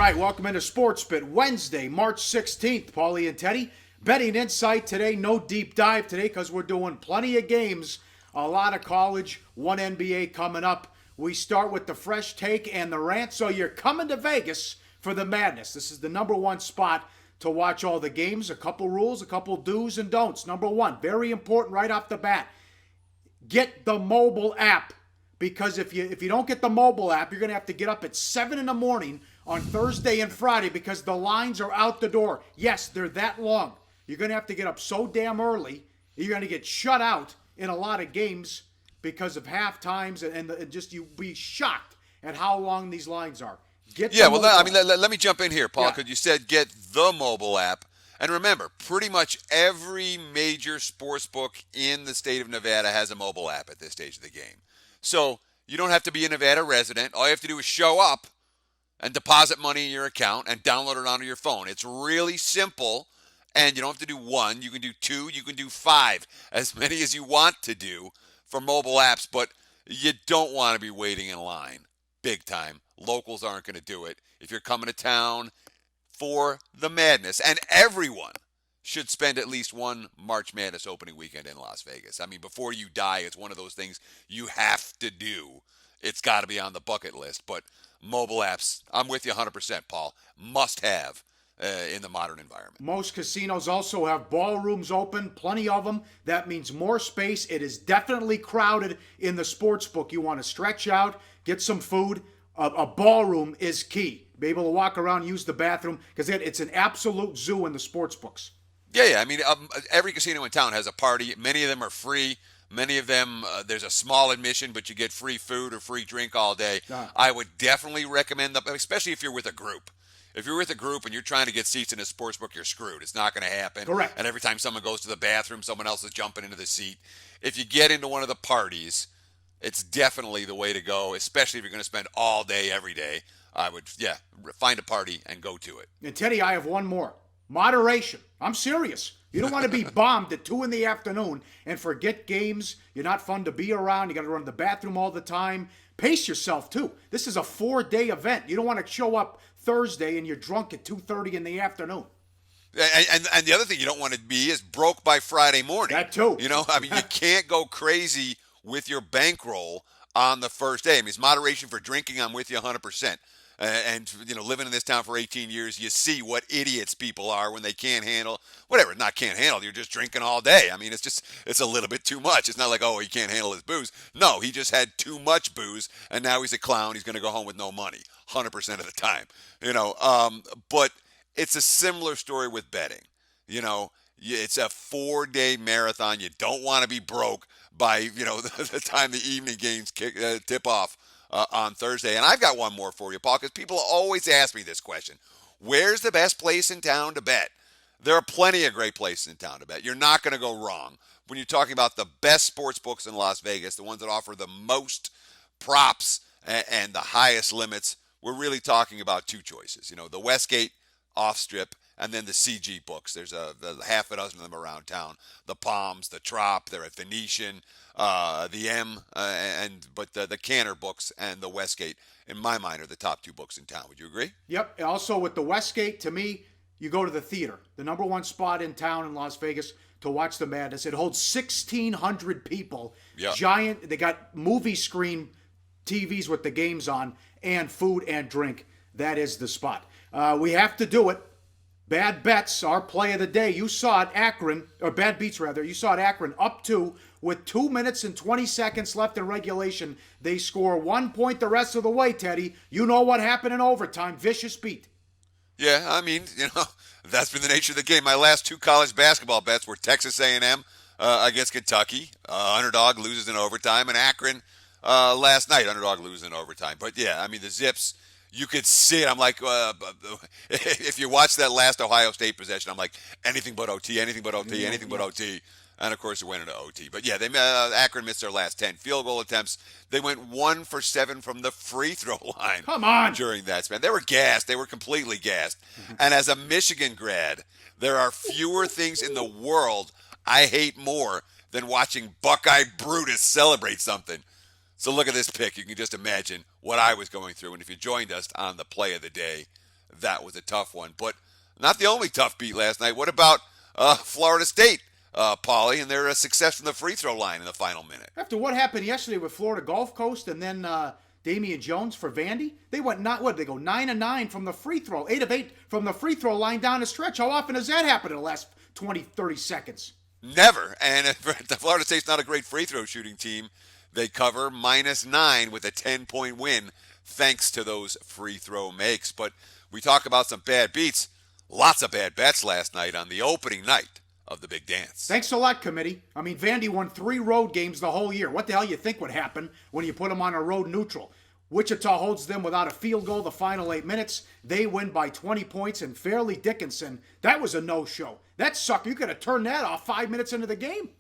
right, welcome into SportsBit Wednesday, March 16th. Paulie and Teddy, betting insight today. No deep dive today because we're doing plenty of games. A lot of college, one NBA coming up. We start with the fresh take and the rant. So you're coming to Vegas for the madness. This is the number one spot to watch all the games. A couple rules, a couple do's and don'ts. Number one, very important right off the bat. Get the mobile app. Because if you don't get the mobile app, you're going to have to get up at 7 in the morning on Thursday and Friday because the lines are out the door. Yes, they're that long. You're going to have to get up so damn early. You're going to get shut out in a lot of games because of half times and just you'll be shocked at how long these lines are. Let me jump in here, Paul, because you said get the mobile app. And remember, pretty much every major sports book in the state of Nevada has a mobile app at this stage of the game. So you don't have to be a Nevada resident. All you have to do is show up and deposit money in your account and download it onto your phone. It's really simple, and you don't have to do one. You can do two. You can do five, as many as you want to do for mobile apps, but you don't want to be waiting in line big time. Locals aren't going to do it. If you're coming to town for the madness, and everyone should spend at least one March Madness opening weekend in Las Vegas. I mean, before you die, it's one of those things you have to do. It's got to be on the bucket list. But mobile apps, I'm with you 100%, Paul. Must have in the modern environment. Most casinos also have ballrooms open, plenty of them. That means more space. It is definitely crowded in the sports book. You want to stretch out, get some food. A ballroom is key. Be able to walk around, use the bathroom, because it's an absolute zoo in the sports books. Yeah. I mean, every casino in town has a party. Many of them are free. Many of them, there's a small admission, but you get free food or free drink all day. I would definitely recommend them, especially if you're with a group. If you're with a group and you're trying to get seats in a sports book, you're screwed. It's not going to happen. Correct. And every time someone goes to the bathroom, someone else is jumping into the seat. If you get into one of the parties, it's definitely the way to go, especially if you're going to spend all day, every day. I would, find a party and go to it. And Teddy, I have one more. Moderation. I'm serious. You don't want to be bombed at 2 in the afternoon and forget games. You're not fun to be around. You got to run to the bathroom all the time. Pace yourself, too. This is a 4-day event. You don't want to show up Thursday and you're drunk at 2:30 in the afternoon. And the other thing you don't want to be is broke by Friday morning. That, too. You know, I mean, you can't go crazy with your bankroll on the first day. I mean, it's moderation for drinking. I'm with you 100%. And, living in this town for 18 years, you see what idiots people are when they can't handle, whatever, not can't handle, you're just drinking all day. I mean, it's a little bit too much. It's not like, he can't handle his booze. No, he just had too much booze, and now he's a clown. He's going to go home with no money 100% of the time. But it's a similar story with betting. It's a 4-day marathon. You don't want to be broke by, the time the evening games tip off. On Thursday. And I've got one more for you, Paul, because people always ask me this question. Where's the best place in town to bet? There are plenty of great places in town to bet. You're not going to go wrong. When you're talking about the best sports books in Las Vegas, the ones that offer the most props and the highest limits, we're really talking about two choices. The Westgate, Off-Strip, and then the CG books. There's a half a dozen of them around town. The Palms, the Trop, they're at Venetian, the M, but the Canner books and the Westgate, in my mind, are the top two books in town. Would you agree? Yep. Also with the Westgate, to me, you go to the theater, the number one spot in town in Las Vegas to watch the madness. It holds 1,600 people. Yep. Giant. They got movie screen TVs with the games on and food and drink. That is the spot. We have to do it. Bad bets, our play of the day. You saw it, Akron, or bad beats rather. You saw it, Akron, up 2 with 2 minutes and 20 seconds left in regulation. They score 1 point the rest of the way, Teddy. You know what happened in overtime. Vicious beat. Yeah, I mean, that's been the nature of the game. My last 2 college basketball bets were Texas A&M against Kentucky. Underdog loses in overtime. And Akron last night, underdog loses in overtime. But yeah, I mean, the Zips, you could see it. I'm like, if you watch that last Ohio State possession, I'm like, anything but OT, anything but OT, anything but OT. And, of course, it went into OT. But, yeah, Akron missed their last 10 field goal attempts. They went 1 for 7 from the free throw line. Come on. During that span. They were gassed. They were completely gassed. And as a Michigan grad, there are fewer things in the world I hate more than watching Buckeye Brutus celebrate something. So look at this pick. You can just imagine what I was going through. And if you joined us on the play of the day, that was a tough one. But not the only tough beat last night. What about Florida State, Paulie, and their success from the free throw line in the final minute? After what happened yesterday with Florida Gulf Coast and then Damian Jones for Vandy, they went they go 9 of 9 from the free throw, 8 of 8 from the free throw line down the stretch. How often does that happen in the last 20, 30 seconds? Never. And the Florida State's not a great free throw shooting team. They cover -9 with a 10-point win thanks to those free throw makes. But we talk about some bad beats. Lots of bad bets last night on the opening night of the big dance. Thanks a lot, committee. I mean, Vandy won 3 road games the whole year. What the hell you think would happen when you put them on a road neutral? Wichita holds them without a field goal the final 8 minutes. They win by 20 points, and Fairleigh Dickinson, that was a no-show. That sucker, you could have turned that off 5 minutes into the game.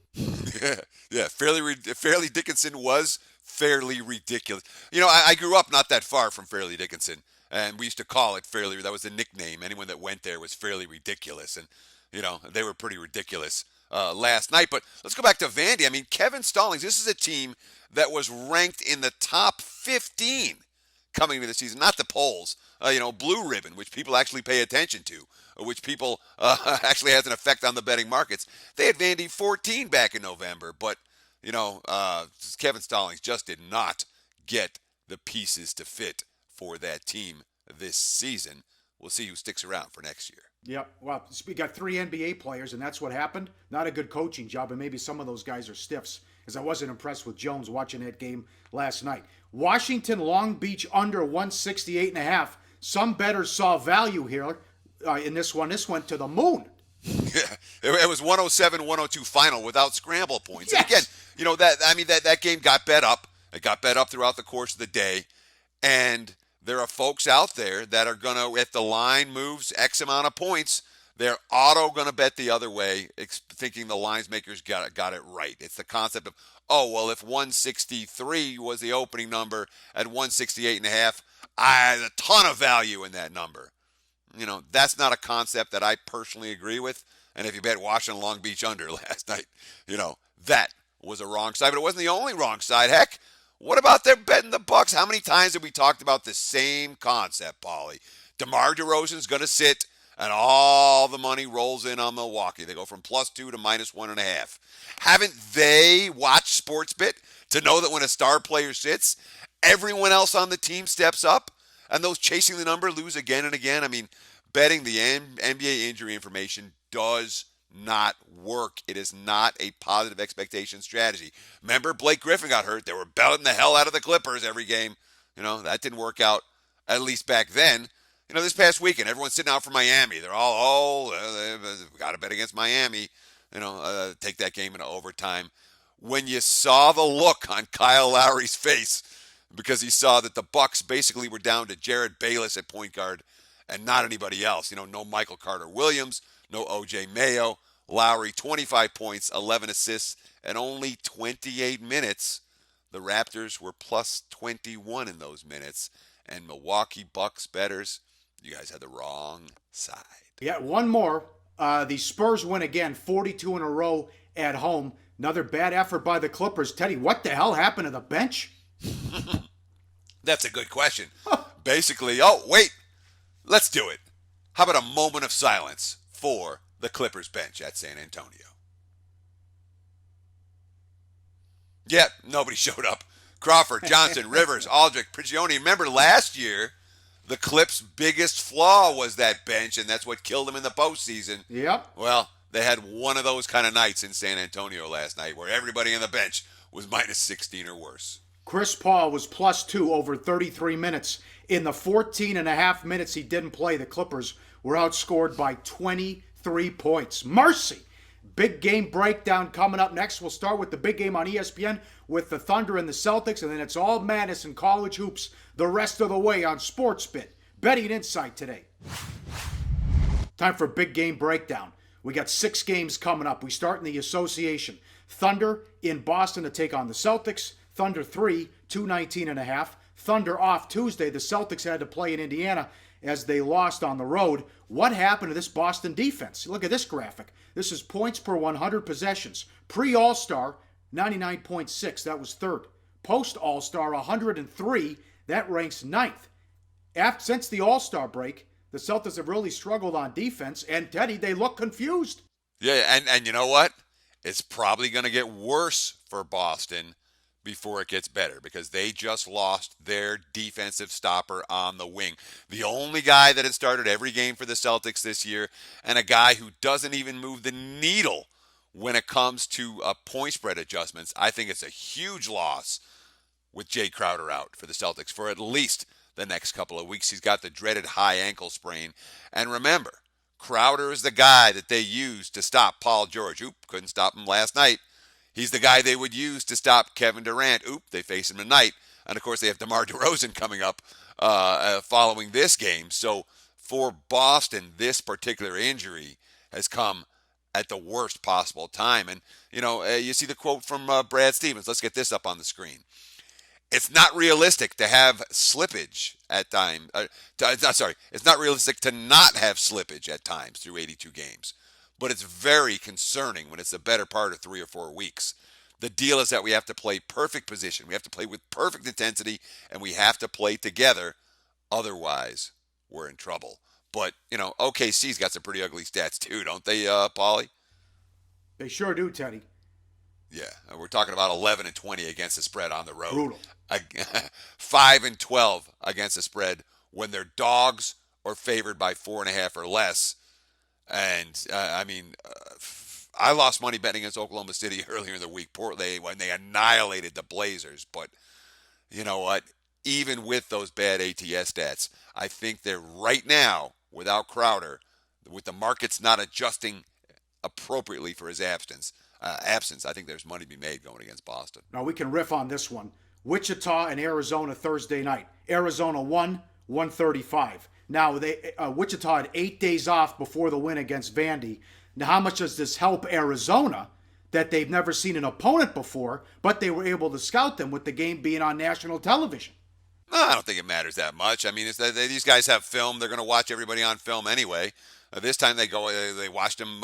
Yeah. Fairleigh Dickinson was fairly ridiculous. You know, I grew up not that far from Fairleigh Dickinson, and we used to call it Fairleigh. That was the nickname. Anyone that went there was fairly ridiculous, and you know, they were pretty ridiculous last night. But let's go back to Vandy. I mean, Kevin Stallings, this is a team that was ranked in the top 15 coming into the season. Not the polls, Blue Ribbon, which people actually pay attention to, which people actually has an effect on the betting markets. They had Vandy 14 back in November, but, Kevin Stallings just did not get the pieces to fit for that team this season. We'll see who sticks around for next year. Yep. Well, we got 3 NBA players, and that's what happened. Not a good coaching job, and maybe some of those guys are stiffs, because I wasn't impressed with Jones watching that game last night. Washington, Long Beach under 168.5. Some bettors saw value here in this one. This went to the moon. Yeah, it was 107-102 final without scramble points. Yes. And again, that game got bet up. It got bet up throughout the course of the day, and there are folks out there that are going to, if the line moves X amount of points, they're auto going to bet the other way, thinking the lines makers got it right. It's the concept of, if 163 was the opening number at 168.5, there's a ton of value in that number. That's not a concept that I personally agree with. And if you bet Washington Long Beach under last night, that was a wrong side. But it wasn't the only wrong side. Heck, what about their betting the Bucks? How many times have we talked about the same concept, Paulie? DeMar DeRozan's going to sit, and all the money rolls in on Milwaukee. They go from +2 to -1.5. Haven't they watched SportsBit to know that when a star player sits, everyone else on the team steps up, and those chasing the number lose again and again? I mean, betting the NBA injury information does not work. It is not a positive expectation strategy. Remember, Blake Griffin got hurt. They were belting the hell out of the Clippers every game. That didn't work out, at least back then. This past weekend, everyone's sitting out for Miami. They're all, got to bet against Miami. Take that game into overtime. When you saw the look on Kyle Lowry's face, because he saw that the Bucks basically were down to Jared Bayless at point guard and not anybody else. No Michael Carter-Williams, no O.J. Mayo. Lowry, 25 points, 11 assists, and only 28 minutes. The Raptors were +21 in those minutes. And Milwaukee Bucks bettors, you guys had the wrong side. Yeah, one more. The Spurs win again, 42 in a row at home. Another bad effort by the Clippers. Teddy, what the hell happened to the bench? That's a good question. Basically, let's do it. How about a moment of silence for the Clippers bench at San Antonio? Yeah, nobody showed up. Crawford, Johnson, Rivers, Aldrich, Prigioni. Remember last year, the Clips' biggest flaw was that bench, and that's what killed them in the postseason. Yep. Well, they had one of those kind of nights in San Antonio last night where everybody on the bench was -16 or worse. Chris Paul was +2 over 33 minutes. In the 14 and a half minutes he didn't play, the Clippers were outscored by 23 points. Mercy! Big game breakdown coming up next. We'll start with the big game on ESPN with the Thunder and the Celtics, and then it's all madness and college hoops the rest of the way on SportsBit. Betting Insight today. Time for big game breakdown. We got 6 games coming up. We start in the association. Thunder in Boston to take on the Celtics. Thunder 3, 219.5. Thunder off Tuesday. The Celtics had to play in Indiana as they lost on the road. What happened to this Boston defense? Look at this graphic. This is points per 100 possessions. Pre-All-Star, 99.6. That was third. Post-All-Star, 103. That ranks ninth. Since the All-Star break, The Celtics have really struggled on defense, and Teddy, they look confused. Yeah, and you know what? It's probably going to get worse for Boston before it gets better because they just lost their defensive stopper on the wing. The only guy that has started every game for the Celtics this year, and a guy who doesn't even move the needle when it comes to point spread adjustments. I think it's a huge loss with Jay Crowder out for the Celtics for at least the next couple of weeks. He's got the dreaded high ankle sprain. And remember, Crowder is the guy that they used to stop Paul George. Oop, couldn't stop him last night. He's the guy they would use to stop Kevin Durant. Oop, they face him tonight. And, of course, they have DeMar DeRozan coming up following this game. So for Boston, this particular injury has come at the worst possible time. And, you see the quote from Brad Stevens. Let's get this up on the screen. It's not realistic to have slippage at times. It's not realistic to not have slippage at times through 82 games. But it's very concerning when it's the better part of 3 or 4 weeks. The deal is that we have to play perfect position. We have to play with perfect intensity, and we have to play together. Otherwise, we're in trouble. But, OKC's got some pretty ugly stats too, don't they, Paulie? They sure do, Teddy. Yeah, we're talking about 11 and 20 against the spread on the road. Brutal. 5 and 12 against the spread when they're dogs or favored by 4.5 or less. And I lost money betting against Oklahoma City earlier in the week, when they annihilated the Blazers. But you know what? Even with those bad ATS stats, I think they're right now without Crowder, with the markets not adjusting appropriately for his absence. I think there's money to be made going against Boston. Now we can riff on this one. Wichita and Arizona Thursday night. Arizona won 135. Now Wichita had 8 days off before the win against Vandy. Now how much does this help Arizona that they've never seen an opponent before, but they were able to scout them with the game being on national television? No, I don't think it matters that much. I mean, these guys have film. They're going to watch everybody on film anyway. This time they watched them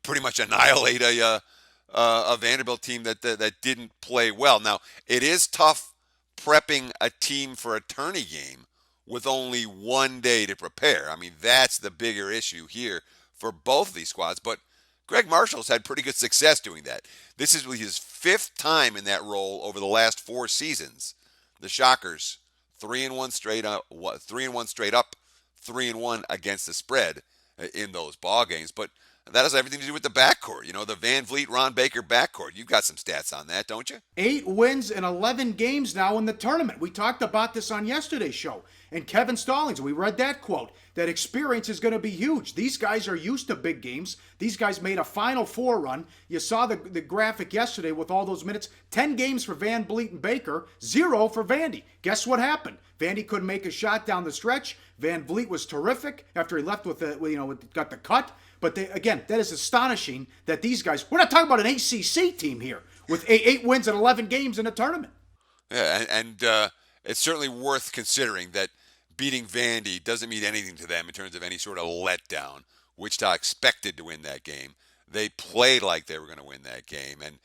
pretty much annihilate a Vanderbilt team that didn't play well. Now, it is tough prepping a team for a tourney game with only 1 day to prepare. I mean, that's the bigger issue here for both of these squads. But Greg Marshall's had pretty good success doing that. This is his 5th time in that role over the last 4 seasons. The Shockers, 3-1 straight up, 3-1 straight up, 3-1 against the spread in those ball games. But that has everything to do with the backcourt. The Van Vliet, Ron Baker backcourt. You've got some stats on that, don't you? 8 wins in 11 games now in the tournament. We talked about this on yesterday's show. And Kevin Stallings, we read that quote, that experience is going to be huge. These guys are used to big games. These guys made a Final Four run. You saw the graphic yesterday with all those minutes. 10 games for Van Vliet and Baker, 0 for Vandy. Guess what happened? Vandy couldn't make a shot down the stretch. Van Vliet was terrific after he left with got the cut. But that is astonishing that these guys, we're not talking about an ACC team here with 8 wins in 11 games in a tournament. Yeah, and it's certainly worth considering that beating Vandy doesn't mean anything to them in terms of any sort of letdown. Wichita expected to win that game. They played like they were going to win that game. And,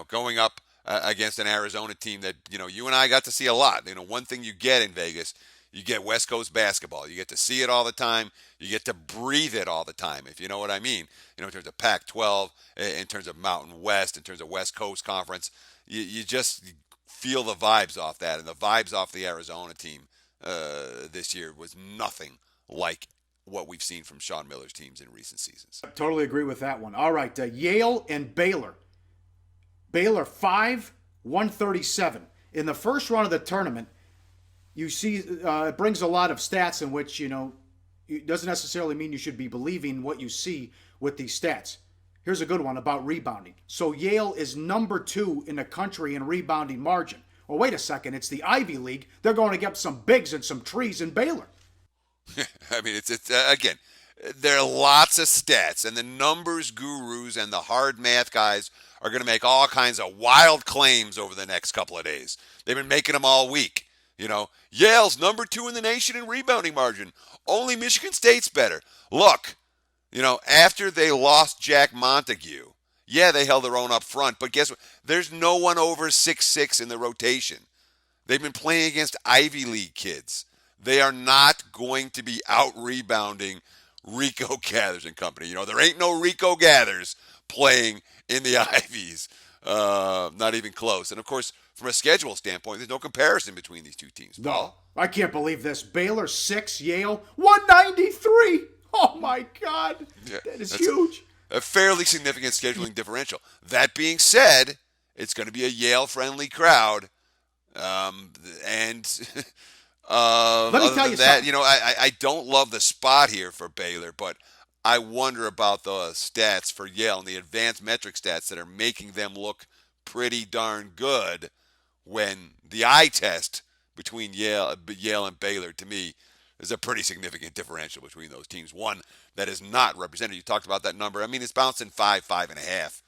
going up against an Arizona team that, you and I got to see a lot. One thing you get in Vegas, you get West Coast basketball. You get to see it all the time. You get to breathe it all the time, if you know what I mean. In terms of Pac-12, in terms of Mountain West, in terms of West Coast Conference, you just feel the vibes off that. And the vibes off the Arizona team this year was nothing like what we've seen from Sean Miller's teams in recent seasons. I totally agree with that one. All right, Yale and Baylor. Baylor 137. In the first round of the tournament, you see it brings a lot of stats in which, it doesn't necessarily mean you should be believing what you see with these stats. Here's a good one about rebounding. So Yale is number 2 in the country in rebounding margin. Well, wait a second. It's the Ivy League. They're going to get some bigs and some trees in Baylor. I mean, it's again, there are lots of stats, and the numbers gurus and the hard math guys are going to make all kinds of wild claims over the next couple of days. They've been making them all week. Yale's number 2 in the nation in rebounding margin. Only Michigan State's better. Look, after they lost Jack Montague, yeah, they held their own up front, but guess what? There's no one over 6'6" in the rotation. They've been playing against Ivy League kids. They are not going to be out rebounding Rico Gathers and company. You know, there ain't no Rico Gathers playing in the Ivies. Not even close. And of course, from a schedule standpoint, there's no comparison between these two teams, No, Paul. I can't believe this. Baylor 6, Yale 193. Oh my God, Yeah, that is that's huge. a fairly significant scheduling differential. That being said, it's going to be a Yale-friendly crowd, and Let me other tell than you that, something. you know, I don't love the spot here for Baylor, but I wonder about the stats for Yale and the advanced metric stats that are making them look pretty darn good when the eye test between Yale and Baylor, to me, is a pretty significant differential between those teams. One that is not represented. You talked about that number. I mean, it's bouncing 5.5.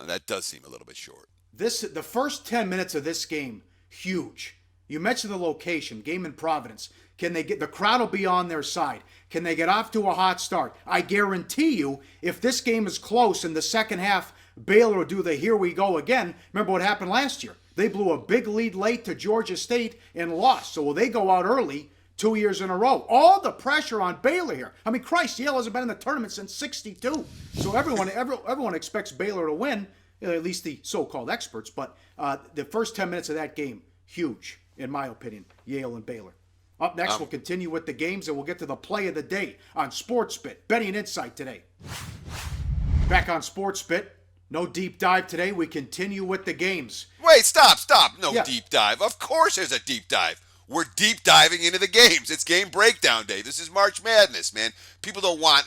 That does seem a little bit short. The first 10 minutes of this game, huge. You mentioned the location, game in Providence. Can they get the crowd will be on their side? Can they get off to a hot start? I guarantee you, if this game is close in the second half, Baylor will do the here we go again. Remember what happened last year? They blew a big lead late to Georgia State and lost. So will they go out early 2 years in a row? All the pressure on Baylor here. I mean, Christ, Yale hasn't been in the tournament since '62. So everyone expects Baylor to win, at least the so-called experts. But the first 10 minutes of that game, huge, in my opinion, Yale and Baylor. Up next, we'll continue with the games, and we'll get to the play of the day on SportsBit. Betting Insight today. Back on SportsBit. No deep dive today. We continue with the games. Wait, stop. No Yeah. deep dive. Of course there's a deep dive. We're deep diving into the games. It's game breakdown day. This is March Madness, man. People don't want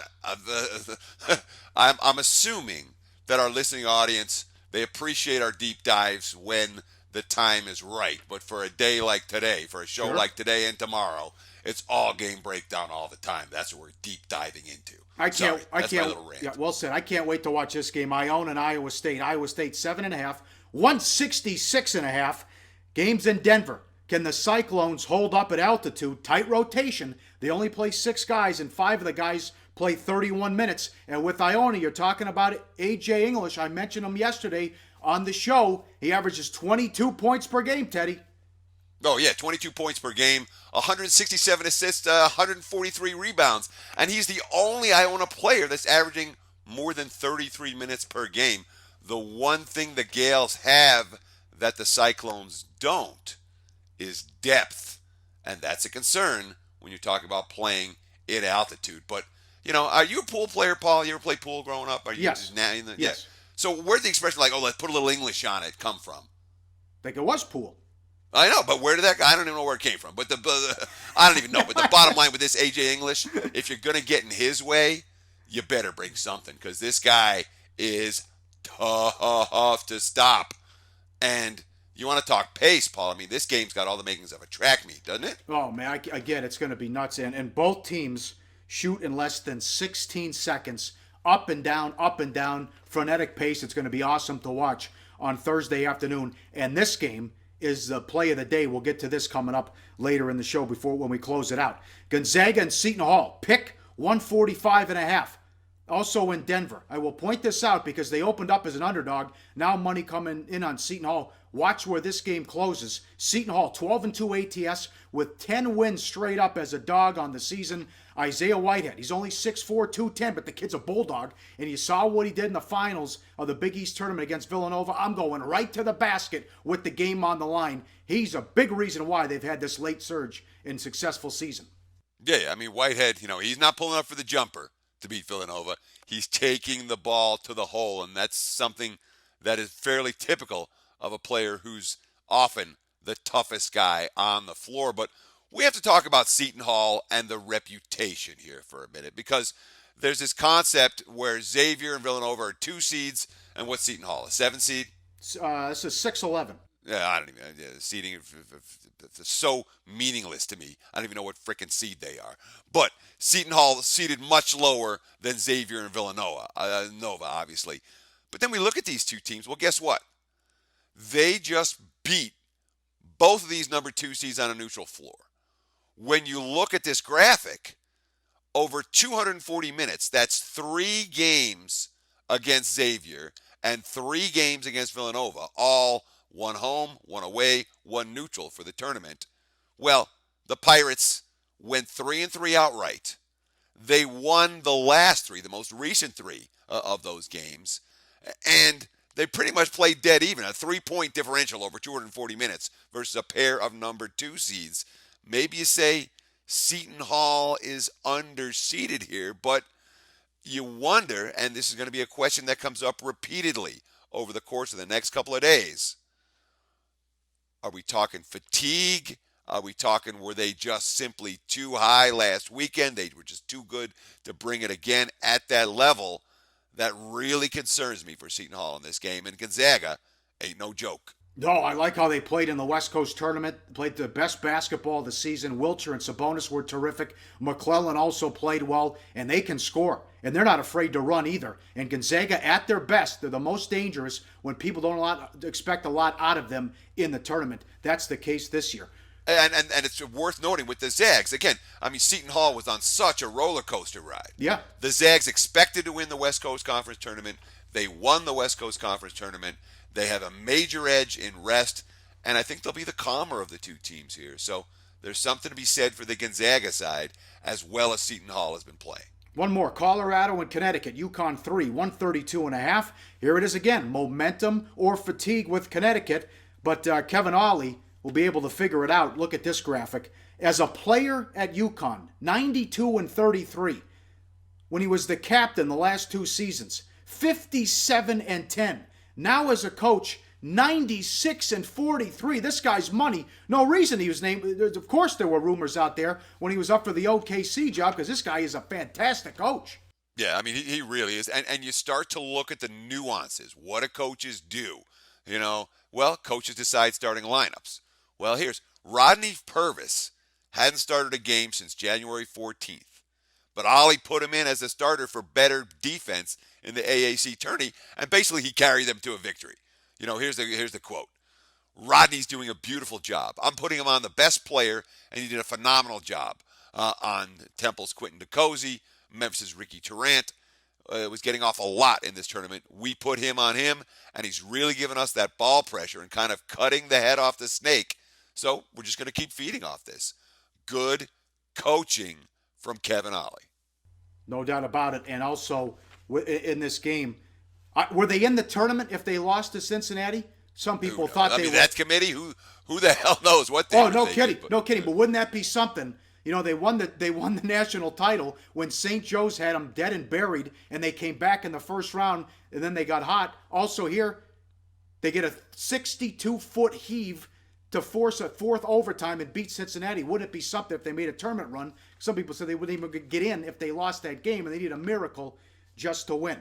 I'm assuming that our listening audience, they appreciate our deep dives when the time is right. But for a day like today, for a show Sure. like today and tomorrow, it's all game breakdown all the time. That's what we're deep diving into. I can't. That's my little rant. Yeah, well said. I can't wait to watch this game. Iona and Iowa State. Iowa State 7.5, 166.5. Games in Denver. Can the Cyclones hold up at altitude? Tight rotation. They only play 6 guys, and 5 of the guys play 31 minutes. And with Iona, you're talking about A.J. English. I mentioned him yesterday on the show. He averages 22 points per game, Teddy. Oh, yeah, 22 points per game, 167 assists, 143 rebounds. And he's the only Iona player that's averaging more than 33 minutes per game. The one thing the Gales have that the Cyclones don't is depth. And that's a concern when you're talking about playing at altitude. But, you know, are you a pool player, Paul? You ever play pool growing up? Are you Yes. Yes. Yes. So where'd the expression like, oh, let's put a little English on it come from? I think it was Poole. I know, but where did that? I don't even know where it came from. But I don't even know. But the bottom line with this AJ English, if you're gonna get in his way, you better bring something because this guy is tough to stop. And you want to talk pace, Paul? I mean, this game's got all the makings of a track meet, doesn't it? Oh, man, again, it's going to be nuts. And both teams shoot in less than 16 seconds, up and down, frenetic pace. It's going to be awesome to watch on Thursday afternoon. And this game is the play of the day. We'll get to this coming up later in the show when we close it out. Gonzaga and Seton Hall. Pick 145.5. Also in Denver. I will point this out because they opened up as an underdog. Now money coming in on Seton Hall. Watch where this game closes. Seton Hall 12-2 ATS with 10 wins straight up as a dog on the season. Isaiah Whitehead, he's only 6'4", 210, but the kid's a bulldog. And you saw what he did in the finals of the Big East tournament against Villanova. I'm going right to the basket with the game on the line. He's a big reason why they've had this late surge in successful season. Yeah, I mean, Whitehead, you know, he's not pulling up for the jumper to beat Villanova. He's taking the ball to the hole, and that's something that is fairly typical of a player who's often the toughest guy on the floor. But we have to talk about Seton Hall and the reputation here for a minute because there's this concept where Xavier and Villanova are 2 seeds, and what's Seton Hall, a 7 seed? This is 6-11. Yeah, I don't even. Seeding is so meaningless to me. I don't even know what frickin' seed they are. But Seton Hall seeded much lower than Xavier and Villanova, Nova, obviously. But then we look at these two teams. Well, guess what? They just beat both of these number 2 seeds on a neutral floor. When you look at this graphic, over 240 minutes, that's 3 games against Xavier and 3 games against Villanova, all 1 home, 1 away, 1 neutral for the tournament. Well, the Pirates went 3-3 outright. They won the last three, the most recent three of those games. And they pretty much played dead even, a 3-point differential over 240 minutes versus a pair of number 2 seeds. Maybe you say Seton Hall is underseeded here, but you wonder, and this is going to be a question that comes up repeatedly over the course of the next couple of days. Are we talking fatigue? Are we talking were they just simply too high last weekend? They were just too good to bring it again at that level. That really concerns me for Seton Hall in this game. And Gonzaga ain't no joke. No, I like how they played in the West Coast tournament. Played the best basketball of the season. Wilcher and Sabonis were terrific. McClellan also played well, and they can score. And they're not afraid to run either. And Gonzaga, at their best, they're the most dangerous when people don't expect a lot out of them in the tournament. That's the case this year. And it's worth noting with the Zags, again, I mean, Seton Hall was on such a roller coaster ride. Yeah. The Zags expected to win the West Coast Conference Tournament. They won the West Coast Conference Tournament. They have a major edge in rest, and I think they'll be the calmer of the two teams here. So there's something to be said for the Gonzaga side, as well as Seton Hall has been playing. One more, Colorado and Connecticut, UConn 3, 132.5. Here it is again, momentum or fatigue with Connecticut, but Kevin Ollie will be able to figure it out. Look at this graphic. As a player at UConn, 92-33. When he was the captain the last 2 seasons, 57-10. Now as a coach, 96-43. This guy's money. No reason he was named. Of course there were rumors out there when he was up for the OKC job because this guy is a fantastic coach. Yeah, I mean, he really is. And you start to look at the nuances. What do coaches do? You know, well, coaches decide starting lineups. Well, here's Rodney Purvis hadn't started a game since January 14th. But Ollie put him in as a starter for better defense in the AAC tourney, and basically he carried them to a victory. You know, here's the quote. Rodney's doing a beautiful job. I'm putting him on the best player, and he did a phenomenal job on Temple's Quentin DeCozy, Memphis' Ricky Tarrant. Was getting off a lot in this tournament. We put him on him, and he's really given us that ball pressure and kind of cutting the head off the snake. So we're just going to keep feeding off this. Good coaching from Kevin Ollie. No doubt about it. And also, in this game, were they in the tournament if they lost to Cincinnati? Some people thought they were. That committee, who the hell knows what they were. Oh, no kidding. No kidding. But wouldn't that be something? You know, they won the national title when St. Joe's had them dead and buried, and they came back in the first round, and then they got hot. Also here, they get a 62-foot heave to force a 4th overtime and beat Cincinnati. Wouldn't it be something if they made a tournament run? Some people said they wouldn't even get in if they lost that game, and they need a miracle just to win.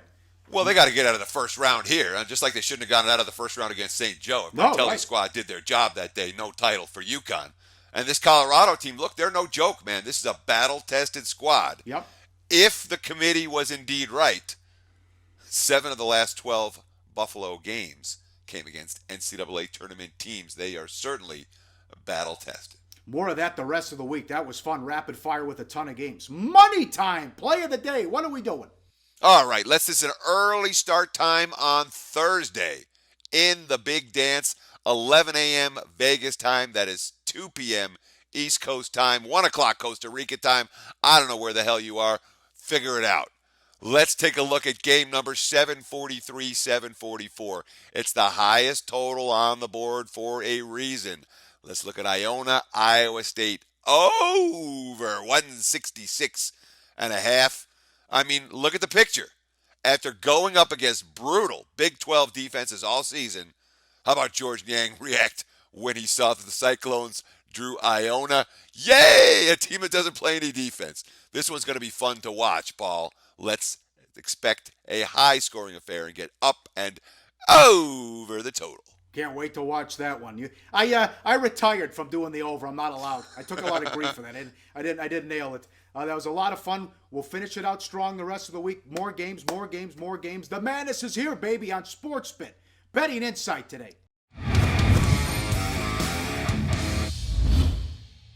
Well, they got to get out of the first round here, just like they shouldn't have gotten out of the first round against St. Joe. If the Kelly squad did their job that day, no title for UConn. And this Colorado team, look, they're no joke, man. This is a battle-tested squad. Yep. If the committee was indeed right, 7 of the last 12 Buffalo games came against NCAA tournament teams. They are certainly battle-tested. More of that the rest of the week. That was fun. Rapid fire with a ton of games. Money time. Play of the day. What are we doing? All right. This is an early start time on Thursday in the Big Dance. 11 a.m. Vegas time. That is 2 p.m. East Coast time. 1 o'clock Costa Rica time. I don't know where the hell you are. Figure it out. Let's take a look at game number 743, 744. It's the highest total on the board for a reason. Let's look at Iona, Iowa State. Over 166.5. I mean, look at the picture. After going up against brutal Big 12 defenses all season, how about George Niang react when he saw that the Cyclones drew Iona? Yay! A team that doesn't play any defense. This one's going to be fun to watch, Paul. Let's expect a high-scoring affair and get up and over the total. Can't wait to watch that one. I retired from doing the over. I'm not allowed. I took a lot of grief for that. I didn't nail it. That was a lot of fun. We'll finish it out strong the rest of the week. More games. The madness is here, baby, on SportsBit. Betting Insight today.